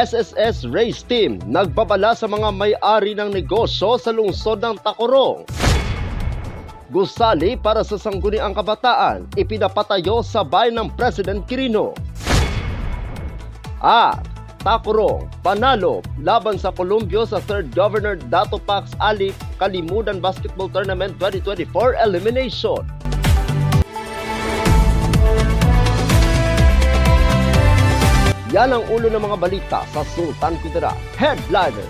SSS Race Team nagbabala sa mga may-ari ng negosyo sa lungsod ng Tacurong. Gusali para sa sangguniang kabataan, ipinapatayo sa bayan ng President Quirino. At Tacurong, panalo laban sa Columbio sa 3rd Governor Dato Pax Ali Kalimudan Basketball Tournament 2024 Elimination. Yan ang ulo ng mga balita sa Sultan Kudarat Headliners.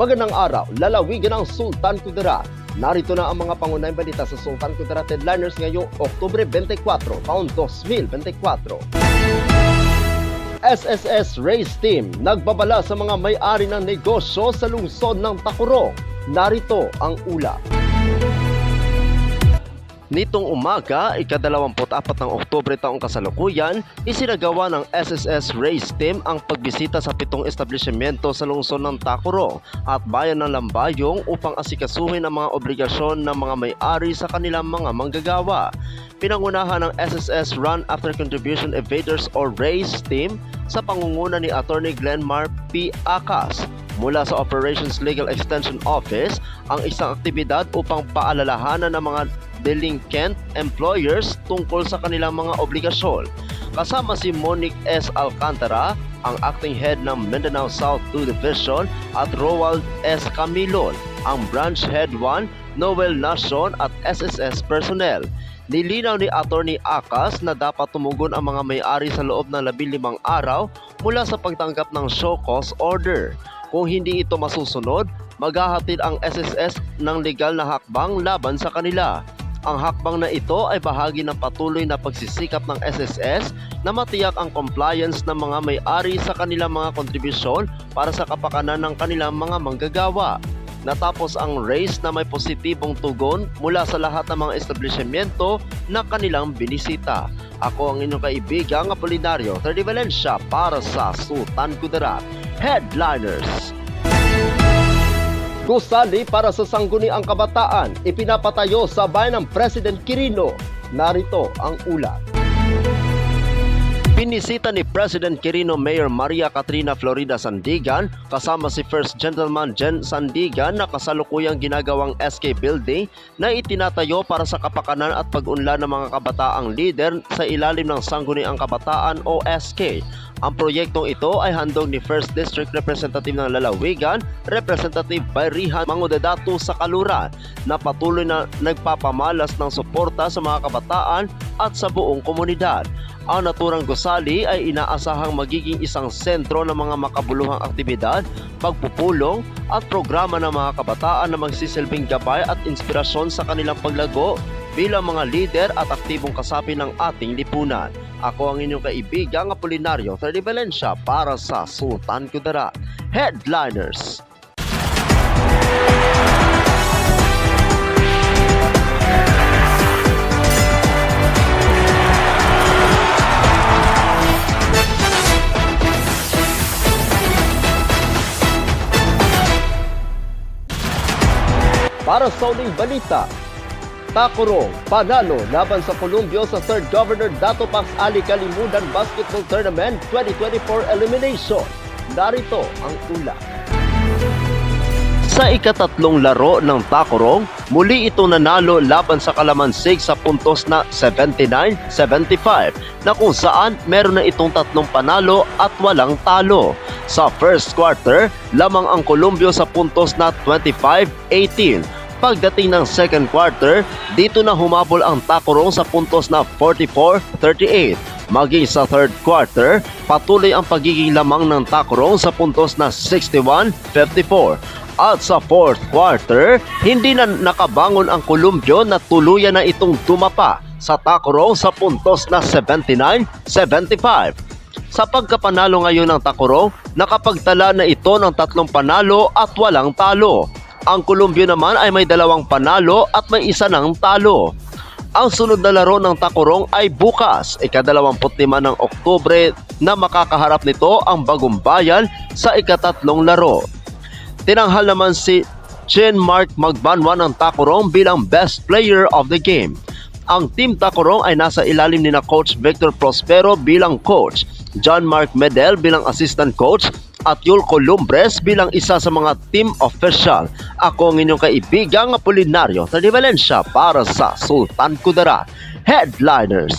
Magandang araw, lalawigan ng Sultan Kudarat. Narito na ang mga pangunahing balita sa Sultan Kudarat Headliners ngayong Oktubre 24, taon 2024. SSS Race Team nagbabala sa mga may-ari ng negosyo sa lungsod ng Tacurong. Narito ang ulat. Nitong umaga, ika-24 ng Oktubre taong kasalukuyan, isinagawa ng SSS Race Team ang pagbisita sa 7 establishmento sa lungsod ng Tacurong at bayan ng Lambayong upang asikasuhin ang mga obligasyon ng mga may-ari sa kanilang mga manggagawa. Pinangunahan ng SSS Run After Contribution Evaders or RACE Team sa pangunguna ni Attorney Glenmar P. Acas mula sa Operations Legal Extension Office ang isang aktibidad upang paalalahanan ng mga delinquent employers tungkol sa kanilang mga obligasyon. Kasama si Monique S. Alcantara, ang acting head ng Mindanao South 2 Division, at Roald S. Camilon, ang branch head 1, Noel Nacion at SSS personnel. Nilinaw ni Attorney Acas na dapat tumugon ang mga may-ari sa loob ng 15 araw mula sa pagtanggap ng show cause order. Kung hindi ito masusunod, maghahatid ang SSS ng legal na hakbang laban sa kanila. Ang hakbang na ito ay bahagi ng patuloy na pagsisikap ng SSS na matiyak ang compliance ng mga may-ari sa kanilang mga kontribusyon para sa kapakanan ng kanilang mga manggagawa. Natapos ang race na may positibong tugon mula sa lahat ng mga establishmento na kanilang binisita. Ako ang inyong kaibigang Apolinario Terdi Valencia para sa Sultan Kudarat Headliners. Gusali para sa sangguniang kabataan, ipinapatayo sa bayan ng President Quirino. Narito ang ulat. Binisita ni President Quirino Mayor Maria Catrina Florida Sandigan kasama si First Gentleman Jen Sandigan na kasalukuyang ginagawang SK Building na itinatayo para sa kapakanan at pag-unlad ng mga kabataang leader sa ilalim ng Sangguniang Kabataan o SK. Ang proyektong ito ay handog ni First District Representative ng Lalawigan, Representative Bayrihan Mangudadato sa Kaluran, na patuloy na nagpapamalas ng suporta sa mga kabataan at sa buong komunidad. Ang naturang gusali ay inaasahang magiging isang sentro ng mga makabuluhang aktibidad, pagpupulong at programa ng mga kabataan na magsisilbing gabay at inspirasyon sa kanilang paglago bilang mga lider at aktibong kasapi ng ating lipunan. Ako ang inyong kaibigang Apolinario Terdi Valencia para sa Sultan Kudarat Headliners. Para sa uling balita, Tacurong, panalo laban sa Columbio sa 3rd Governor Dato Pax Ali Kalimudan Basketball Tournament 2024 Elimination. Narito ang ulat. Sa ikatatlong laro ng Tacorong, muli itong nanalo laban sa Calamansig sa puntos na 79-75 na kung saan meron na itong tatlong panalo at walang talo. Sa first quarter, lamang ang Columbio sa puntos na 25-18. Pagdating ng second quarter, dito na humabol ang Tacorong sa puntos na 44-38. Maging sa third quarter, patuloy ang pagiging lamang ng Tacorong sa puntos na 61-54. At sa fourth quarter, hindi na nakabangon ang Columbio na tuluyan na itong tumapa sa Tacorong sa puntos na 79-75. Sa pagkapanalo ngayon ng Tacorong, nakapagtala na ito ng tatlong panalo at walang talo. Ang Columbio naman ay may dalawang panalo at may isa ng talo. Ang sunod na laro ng Tacorong ay bukas, ika-25 ng Oktubre na makakaharap nito ang Bagong Bayan sa ikatatlong laro. Tinanghal naman si Jean-Marc Magbanwa ng Tacorong bilang best player of the game. Ang Team Tacorong ay nasa ilalim ni na Coach Victor Prospero bilang coach, John-Marc Medel bilang assistant coach, at Yulko Lumbres bilang isa sa mga team official. Ako ang inyong kaibigang Apolinario Tony Valencia para sa Sultan Kudarat Headliners.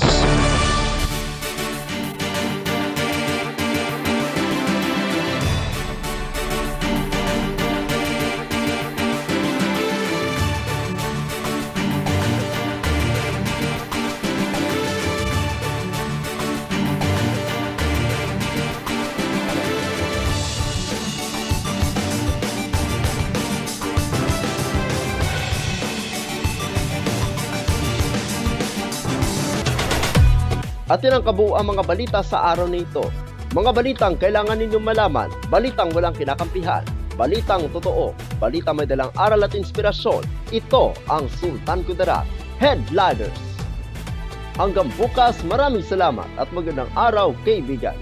At yan ang kabuuan mga balita sa araw na ito. Mga balitang kailangan ninyong malaman, balitang walang kinakampihan, balitang totoo, balitang may dalang aral at inspirasyon. Ito ang Sultan Kudarat Headliners. Hanggang bukas, maraming salamat at magandang araw, kaibigan.